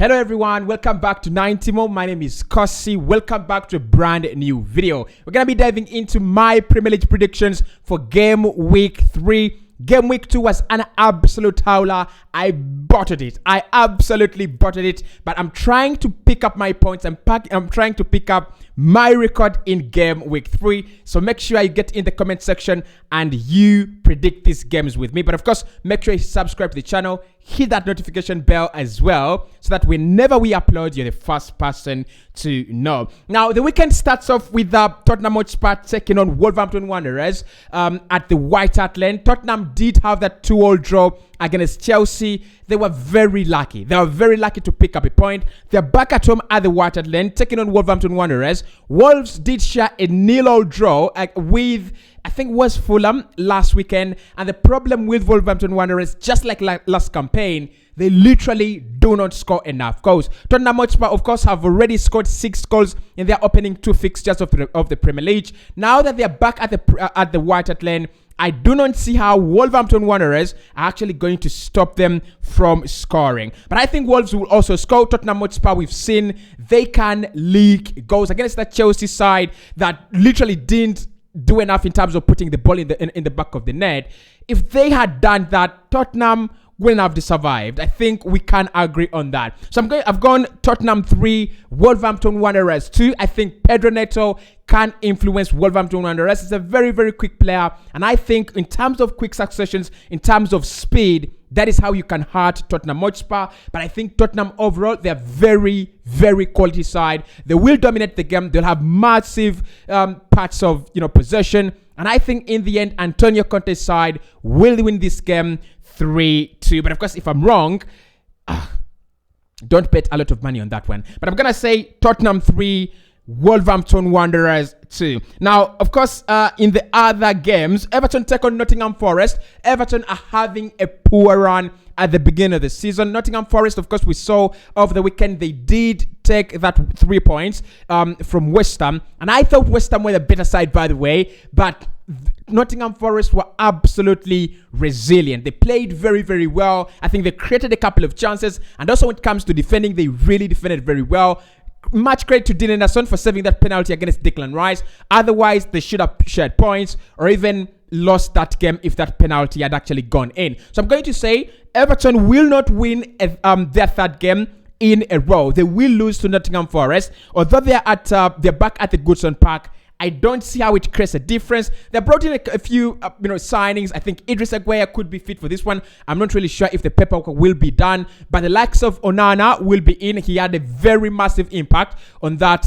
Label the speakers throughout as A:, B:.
A: Hello everyone, welcome back to 90 More. My name is Cossy. Welcome back to a brand new video. We're going to be diving into my Premier League predictions for game week 3. Game week 2 was an absolute howler. I bottled it. I absolutely bottled it. But I'm trying to pick up my points. I'm trying to pick up my record in game week 3. So make sure you get in the comment section and you predict these games with me. But of course, make sure you subscribe to the channel. Hit that notification bell as well, so that whenever we upload, you're the first person to know. Now, the weekend starts off with Tottenham Hotspur taking on Wolverhampton Wanderers at the White Hart Lane. Tottenham did have that 2-2 draw against Chelsea. They were very lucky. They were very lucky to pick up a point. They're back at home at the White Hart Lane, taking on Wolverhampton Wanderers. Wolves did share a 0-0 draw with, I think it was Fulham last weekend. And the problem with Wolverhampton Wanderers, just like last campaign, they literally do not score enough goals. Tottenham Hotspur, of course, have already scored 6 goals in their opening 2 fixtures of the Premier League. Now that they're back at the White Hart Lane, I do not see how Wolverhampton Wanderers are actually going to stop them from scoring. But I think Wolves will also score. Tottenham Hotspur, we've seen they can leak goals against that Chelsea side that literally didn't do enough in terms of putting the ball in the back of the net. If they had done that, Tottenham wouldn't have survived. I think we can agree on that. So I've gone Tottenham 3, Wolverhampton Wanderers 2. I think Pedro Neto can influence Wolverhampton Wanderers. He's a very, very quick player. And I think in terms of quick successions, in terms of speed, that is how you can hurt Tottenham Hotspur. But I think Tottenham overall, they're very, very quality side. They will dominate the game. They'll have massive parts of possession. And I think in the end, Antonio Conte's side will win this game 3-2. But of course, if I'm wrong, don't bet a lot of money on that one. But I'm going to say Tottenham 3, Wolverhampton Wanderers 2. Now, of course, in the other games, Everton take on Nottingham Forest. Everton are having a poor run at the beginning of the season. Nottingham Forest, of course, we saw over the weekend, they did take that 3 points from West Ham. And I thought West Ham were the better side, by the way. But Nottingham Forest were absolutely resilient. They played very, very well. I think they created a couple of chances. And also when it comes to defending, they really defended very well. Much credit to Dean Anderson for saving that penalty against Declan Rice. Otherwise, they should have shared points or even lost that game if that penalty had actually gone in. So I'm going to say Everton will not win their 3rd game in a row. They will lose to Nottingham Forest. Although they're back at the Goodson Park, I don't see how it creates a difference. They brought in a few signings. I think Idris Aguirre could be fit for this one. I'm not really sure if the paperwork will be done. But the likes of Onana will be in. He had a very massive impact on that,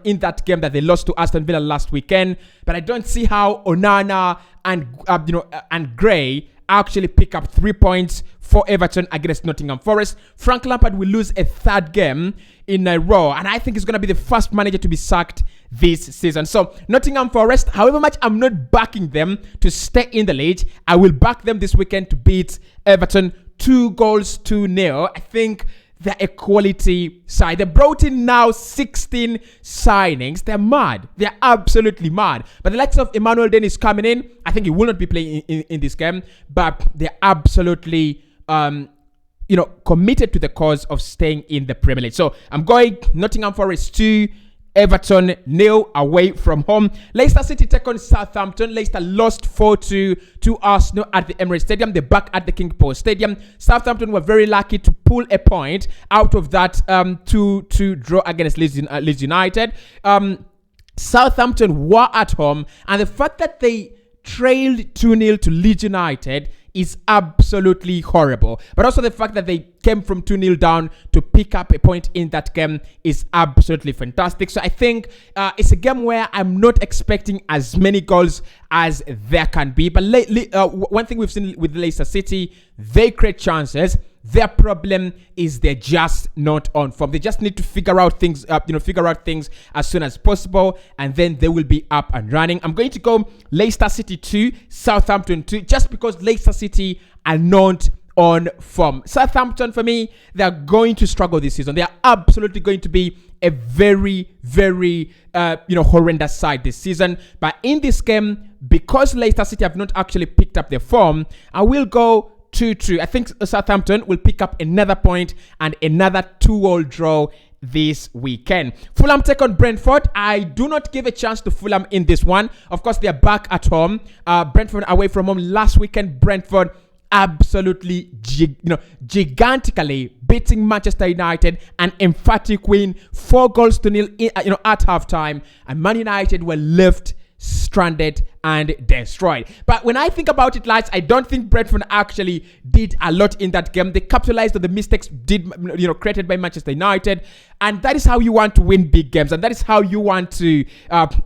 A: in that game that they lost to Aston Villa last weekend. But I don't see how Onana and Gray actually pick up 3 points for Everton against Nottingham Forest. Frank Lampard will lose a 3rd game in a row, and I think he's going to be the first manager to be sacked this season. So Nottingham Forest, however much I'm not backing them to stay in the league, I will back them this weekend to beat Everton 2-0. I think they're a quality side. They brought in now 16 signings. They're mad. They're absolutely mad. But the likes of Emmanuel Dennis coming in, I think he will not be playing in this game. But they're absolutely, committed to the cause of staying in the Premier League. So I'm going Nottingham Forest 2, Everton 0 away from home. Leicester City take on Southampton. Leicester lost 4-2 to Arsenal at the Emirates Stadium. They're back at the King Power Stadium. Southampton were very lucky to pull a point out of that 2-2 draw against Leeds United. Southampton were at home, and the fact that they trailed 2-0 to Leeds United is absolutely horrible. But also the fact that they came from 2-0 down to pick up a point in that game is absolutely fantastic. So I think it's a game where I'm not expecting as many goals as there can be. But one thing we've seen with Leicester City, they create chances. Their problem is they're just not on form. They just need to figure out things as soon as possible, and then they will be up and running. I'm going to go Leicester City 2, Southampton 2, just because Leicester City are not on form. Southampton, for me, they're going to struggle this season. They are absolutely going to be a very, very, horrendous side this season. But in this game, because Leicester City have not actually picked up their form, I will go 2-2. I think Southampton will pick up another point and another 2-all draw this weekend. Fulham take on Brentford. I do not give a chance to Fulham in this one. Of course, they are back at home. Brentford away from home last weekend. Brentford absolutely gigantically beating Manchester United, an emphatic win, 4-0 at halftime, and Man United were left stranded and destroyed. But when I think about it, lads, I don't think Brentford actually did a lot in that game. They capitalized on the mistakes created by Manchester United, and that is how you want to win big games, and that is how you want to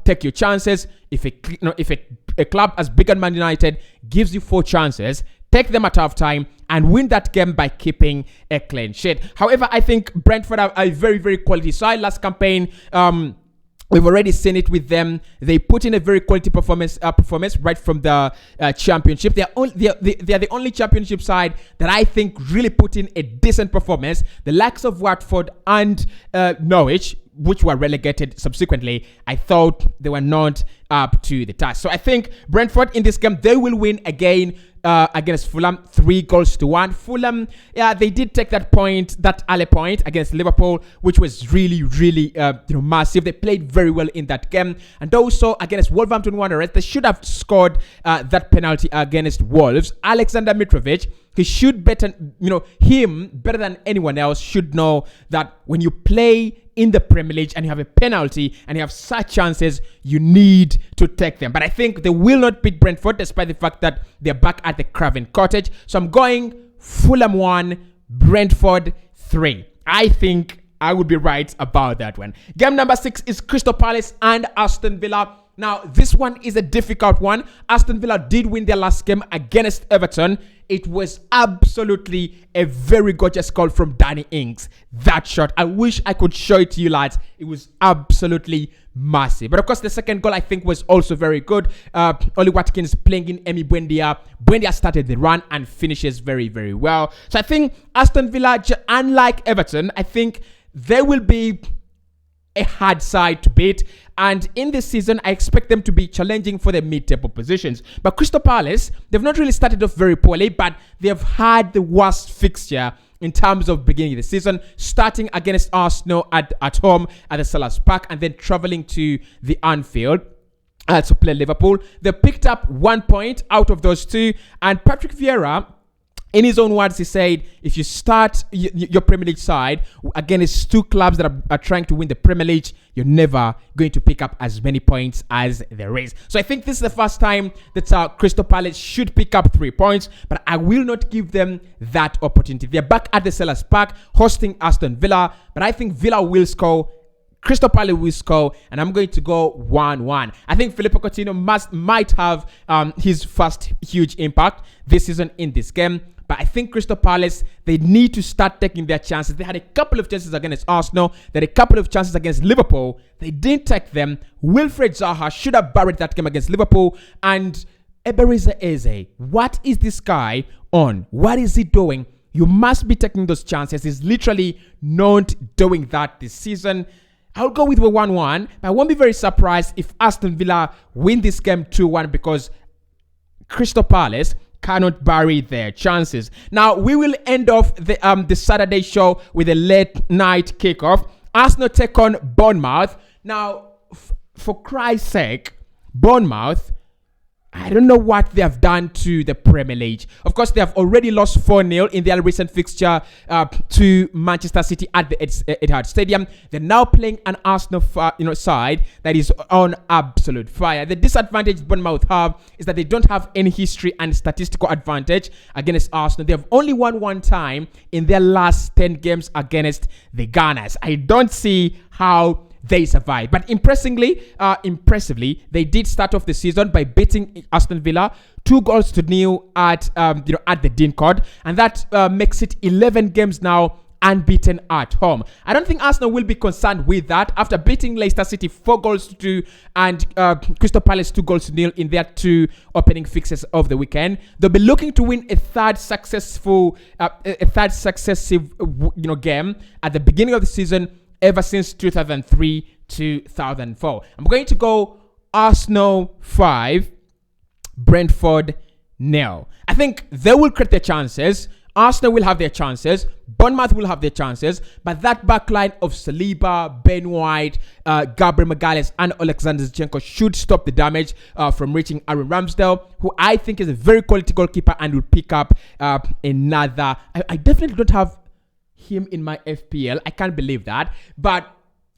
A: take your chances. If a club as big as Man United gives you 4 chances, take them at halftime and win that game by keeping a clean sheet. However, I think Brentford are a very, very quality side. Last campaign, we've already seen it with them. They put in a very quality performance right from the championship. They are the only championship side that I think really put in a decent performance. The likes of Watford and Norwich, which were relegated subsequently, I thought they were not up to the task. So I think Brentford in this game, they will win again against Fulham, 3-1. Fulham, they did take that early point against Liverpool, which was really, really massive. They played very well in that game. And also against Wolverhampton Wanderers, they should have scored that penalty against Wolves. Alexander Mitrovic, he should better than anyone else should know that when you play in the Premier League and you have a penalty and you have such chances, you need to take them. But I think they will not beat Brentford despite the fact that they're back at the Craven Cottage. So I'm going Fulham 1, Brentford 3. I think I would be right about that one. Game number 6 is Crystal Palace and Aston Villa. Now, this one is a difficult one. Aston Villa did win their last game against Everton. It was absolutely a very gorgeous goal from Danny Ings. That shot, I wish I could show it to you, lads. It was absolutely massive. But of course, the second goal I think was also very good. Oli Watkins playing in Emi Buendia. Buendia started the run and finishes very, very well. So I think Aston Villa, unlike Everton, I think they will be a hard side to beat, and in this season I expect them to be challenging for the mid-table positions. But Crystal Palace, they've not really started off very poorly, but they've had the worst fixture in terms of beginning of the season, starting against Arsenal at home at the Selhurst Park and then travelling to the Anfield to play Liverpool. They picked up 1 point out of those 2, and Patrick Vieira, in his own words, he said, if you start your Premier League side against 2 clubs that are trying to win the Premier League, you're never going to pick up as many points as there is. So I think this is the first time that Crystal Palace should pick up 3 points, but I will not give them that opportunity. They're back at the Selhurst Park hosting Aston Villa, but I think Villa will score, Crystal Palace will score, and I'm going to go 1-1. I think Filippo Coutinho might have his first huge impact this season in this game. But I think Crystal Palace, they need to start taking their chances. They had a couple of chances against Arsenal. They had a couple of chances against Liverpool. They didn't take them. Wilfred Zaha should have buried that game against Liverpool. And Eberezer Eze, what is this guy on? What is he doing? You must be taking those chances. He's literally not doing that this season. I'll go with a 1-1. But I won't be very surprised if Aston Villa win this game 2-1 because Crystal Palace cannot bury their chances. Now, we will end off the Saturday show with a late night kickoff. Arsenal take on Bournemouth. Now, for Christ's sake, Bournemouth, I don't know what they have done to the Premier League. Of course, they have already lost 4-0 in their recent fixture to Manchester City at the Etihad Stadium. They're now playing an Arsenal side that is on absolute fire. The disadvantage Bournemouth have is that they don't have any history and statistical advantage against Arsenal. They have only won 1 time in their last 10 games against the Gunners. I don't see how they survived. But impressively, they did start off the season by beating Aston Villa 2-0 at the Dean Court, and that makes it 11 games now unbeaten at home. I don't think Arsenal will be concerned with that after beating Leicester City 4-2 and Crystal Palace 2-0 in their 2 opening fixtures of the weekend. They'll be looking to win a third successive game at the beginning of the season ever since 2003-2004. I'm going to go Arsenal 5, Brentford No. I think they will create their chances. Arsenal will have their chances. Bournemouth will have their chances. But that backline of Saliba, Ben White, Gabriel Magalhaes, and Alexander Zinchenko should stop the damage from reaching Aaron Ramsdale, who I think is a very quality goalkeeper and will pick up another. I definitely don't have him in my FPL. I can't believe that. But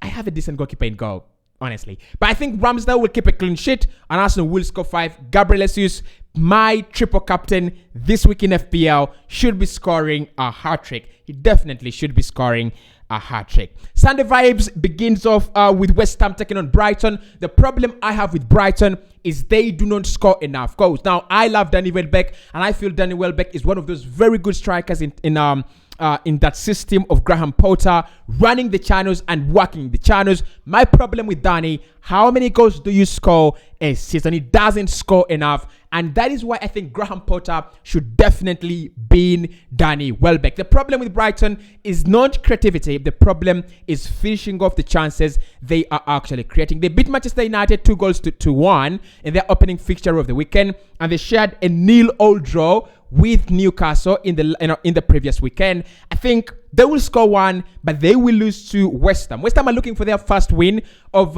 A: I have a decent goalkeeper in goal, honestly. But I think Ramsdale will keep a clean sheet and Arsenal will score 5. Gabriel Jesus, my triple captain this week in FPL, should be scoring a hat-trick. He definitely should be scoring a hat-trick. Sunday vibes begins off with West Ham taking on Brighton. The problem I have with Brighton is they do not score enough goals. Now, I love Danny Welbeck, and I feel Danny Welbeck is one of those very good strikers in that system of Graham Potter, running the channels and working the channels. My problem with Danny, how many goals do you score a season? He doesn't score enough. And that is why I think Graham Potter should definitely be Danny Welbeck. The problem with Brighton is not creativity. The problem is finishing off the chances they are actually creating. They beat Manchester United 2-1 in their opening fixture of the weekend. And they shared a 0-0 draw with Newcastle in the previous weekend. I think they will score 1, but they will lose to West Ham. West Ham are looking for their first win of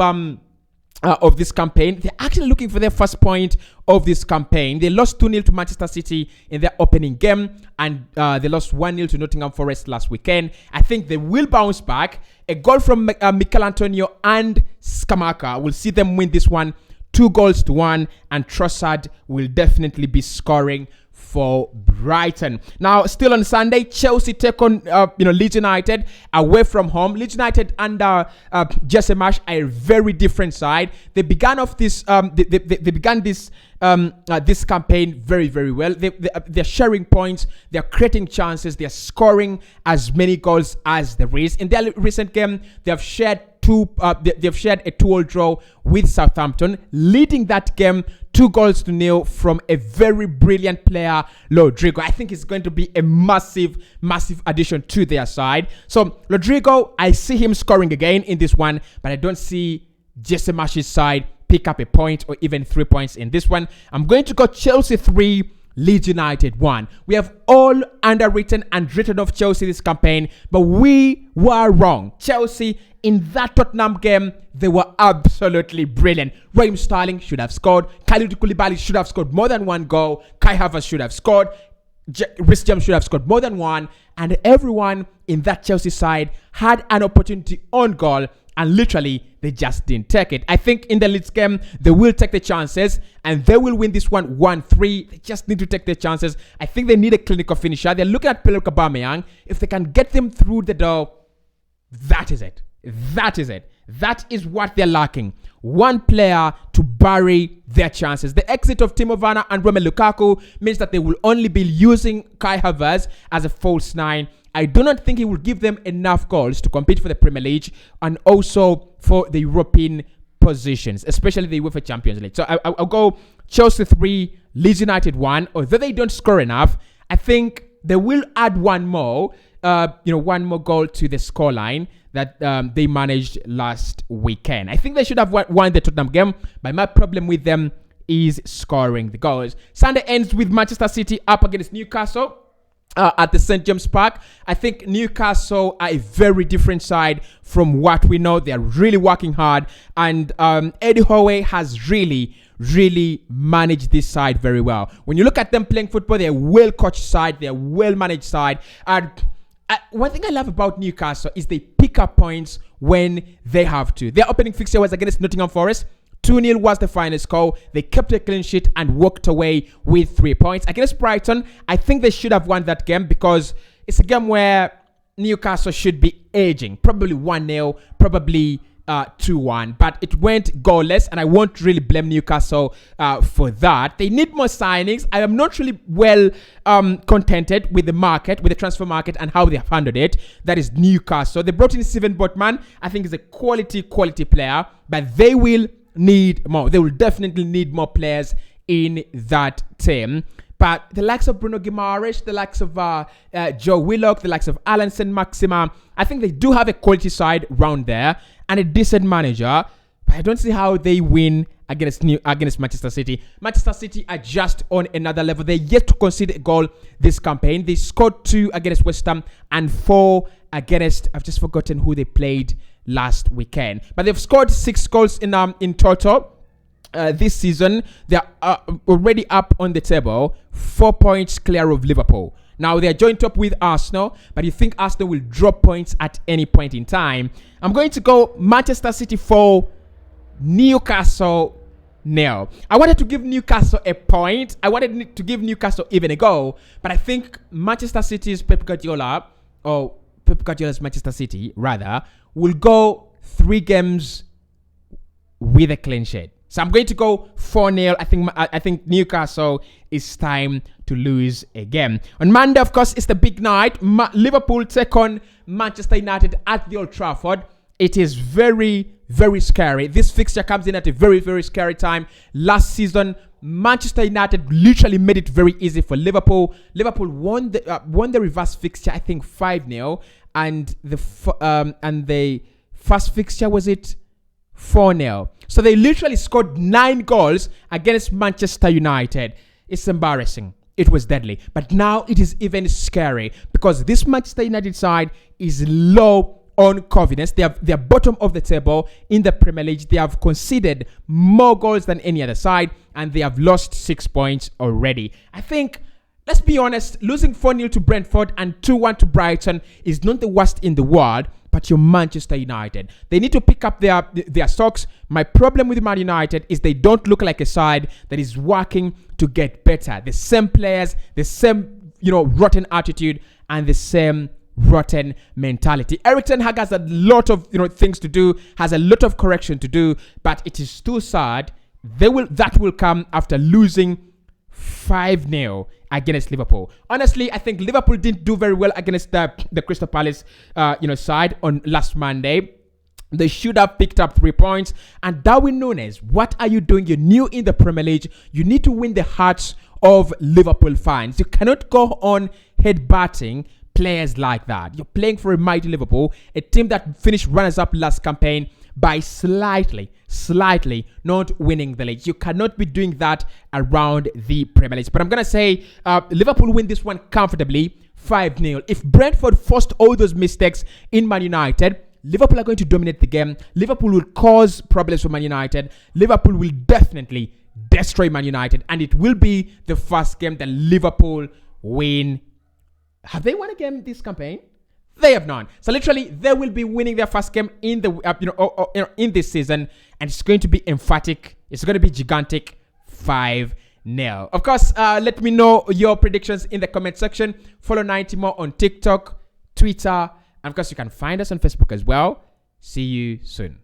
A: this campaign. They're actually looking for their first point of this campaign. They lost 2-0 to Manchester City in their opening game, and they lost 1-0 to Nottingham Forest last weekend. I think they will bounce back. A goal from Mikel Antonio and Skamaka will see them win this one 2-1, and Trossard will definitely be scoring for Brighton. Now, still on Sunday, Chelsea take on Leeds United away from home. Leeds United under Jesse Marsch are a very different side. They began off this this campaign very, very well. They're sharing points, they're creating chances, they're scoring as many goals as there is. In their recent game, they have shared a 2-2 draw with Southampton, leading that game 2-0 from a very brilliant player, Rodrigo. I think it's going to be a massive addition to their side. So Rodrigo, I see him scoring again in this one, but I don't see Jesse Marsch's side pick up a point or even 3 points in this one. I'm going to go Chelsea 3, Leeds United 1. We have all underwritten and written off Chelsea this campaign, but we were wrong. Chelsea, in that Tottenham game, they were absolutely brilliant. Raheem Sterling should have scored. Kalidou Koulibaly should have scored more than 1 goal. Kai Havertz should have scored. Reece James should have scored more than 1. And everyone in that Chelsea side had an opportunity on goal, and literally they just didn't take it. I think in the Leeds game, they will take the chances and they will win this one 1-3. They just need to take their chances. I think they need a clinical finisher. They're looking at Pierre-Emerick Aubameyang. If they can get them through the door, that is it. That is it. That is what they're lacking. One player to bury their chances. The exit of Timo Werner and Romelu Lukaku means that they will only be using Kai Havertz as a false 9. I do not think he will give them enough goals to compete for the Premier League and also for the European positions, especially the UEFA Champions League. So I'll go Chelsea 3, Leeds United 1. Although they don't score enough, I think they will add one more goal to the scoreline that they managed last weekend. I think they should have won the Tottenham game, but my problem with them is scoring the goals. Sunday ends with Manchester City up against Newcastle at the St. James Park. I think Newcastle are a very different side from what we know. They are really working hard, and Eddie Howe has really managed this side very well. When you look at them playing football, they're a well-coached side, they're a well-managed side, and one thing I love about Newcastle is they pick up points when they have to. Their opening fixture was against Nottingham Forest. 2-0 was the final score. They kept a clean sheet and walked away with 3 points. Against Brighton, I think they should have won that game because it's a game where Newcastle should be edging. Probably 1-0, probably 2-1, but it went goalless, and I won't really blame Newcastle for that. They need more signings. I am not really well contented with the market, with the transfer market and how they have handled it. That is Newcastle. They brought in Steven Botman. I think he's a quality player, but they will need more. They will definitely need more players in that team. But the likes of Bruno Guimaraes, the likes of Joe Willock, the likes of Alan Saint-Maximin, I think they do have a quality side round there and a decent manager. But I don't see how they win against Manchester City. Manchester City are just on another level. They're yet to concede a goal this campaign. They scored 2 against West Ham and 4 against, I've just forgotten who they played last weekend. But they've scored 6 goals in total. This season, they're already up on the table, 4 points clear of Liverpool. Now, they're joined up with Arsenal, but you think Arsenal will drop points at any point in time. I'm going to go Manchester City 4, Newcastle 0. I wanted to give Newcastle a point. I wanted to give Newcastle even a goal, but I think Manchester City's Pep Guardiola's Manchester City, rather, will go 3 games with a clean sheet. So I'm going to go 4-0. I think Newcastle is time to lose again. On Monday, of course, it's the big night. Liverpool take on Manchester United at the Old Trafford. It is very, very scary. This fixture comes in at a very, very scary time. Last season, Manchester United literally made it very easy for Liverpool. Liverpool won the reverse fixture, I think 5-0, and the first fixture, was it 4-0? So they literally scored 9 goals against Manchester United. It's embarrassing. It was deadly. But now it is even scary because this Manchester United side is low on confidence. They're bottom of the table in the Premier League. They have conceded more goals than any other side, and they have lost 6 points already. I think, let's be honest, losing 4-0 to Brentford and 2-1 to Brighton is not the worst in the world, but you're Manchester United. They need to pick up their stocks. My problem with Man United is they don't look like a side that is working to get better. The same players, the same, rotten attitude, and the same rotten mentality. Erik ten Hag has a lot of things to do, has a lot of correction to do, but it is too sad. That will come after losing 5-0 against Liverpool. Honestly, I think Liverpool didn't do very well against the Crystal Palace side on last Monday. They should have picked up 3 points. And Darwin Núñez, what are you doing? You're new in the Premier League. You need to win the hearts of Liverpool fans. You cannot go on headbutting players like that. You're playing for a mighty Liverpool, a team that finished runners-up last campaign by slightly not winning the league. You cannot be doing that around the Premier League. But I'm going to say Liverpool win this one comfortably, 5-0. If Brentford forced all those mistakes in Man United, Liverpool are going to dominate the game. Liverpool will cause problems for Man United. Liverpool will definitely destroy Man United. And it will be the first game that Liverpool win. Have they won a game this campaign? They have none. So literally, they will be winning their first game in the in this season, and it's going to be emphatic. It's going to be gigantic, 5-0. Of course, let me know your predictions in the comment section. Follow 90 More on TikTok, Twitter, and of course, you can find us on Facebook as well. See you soon.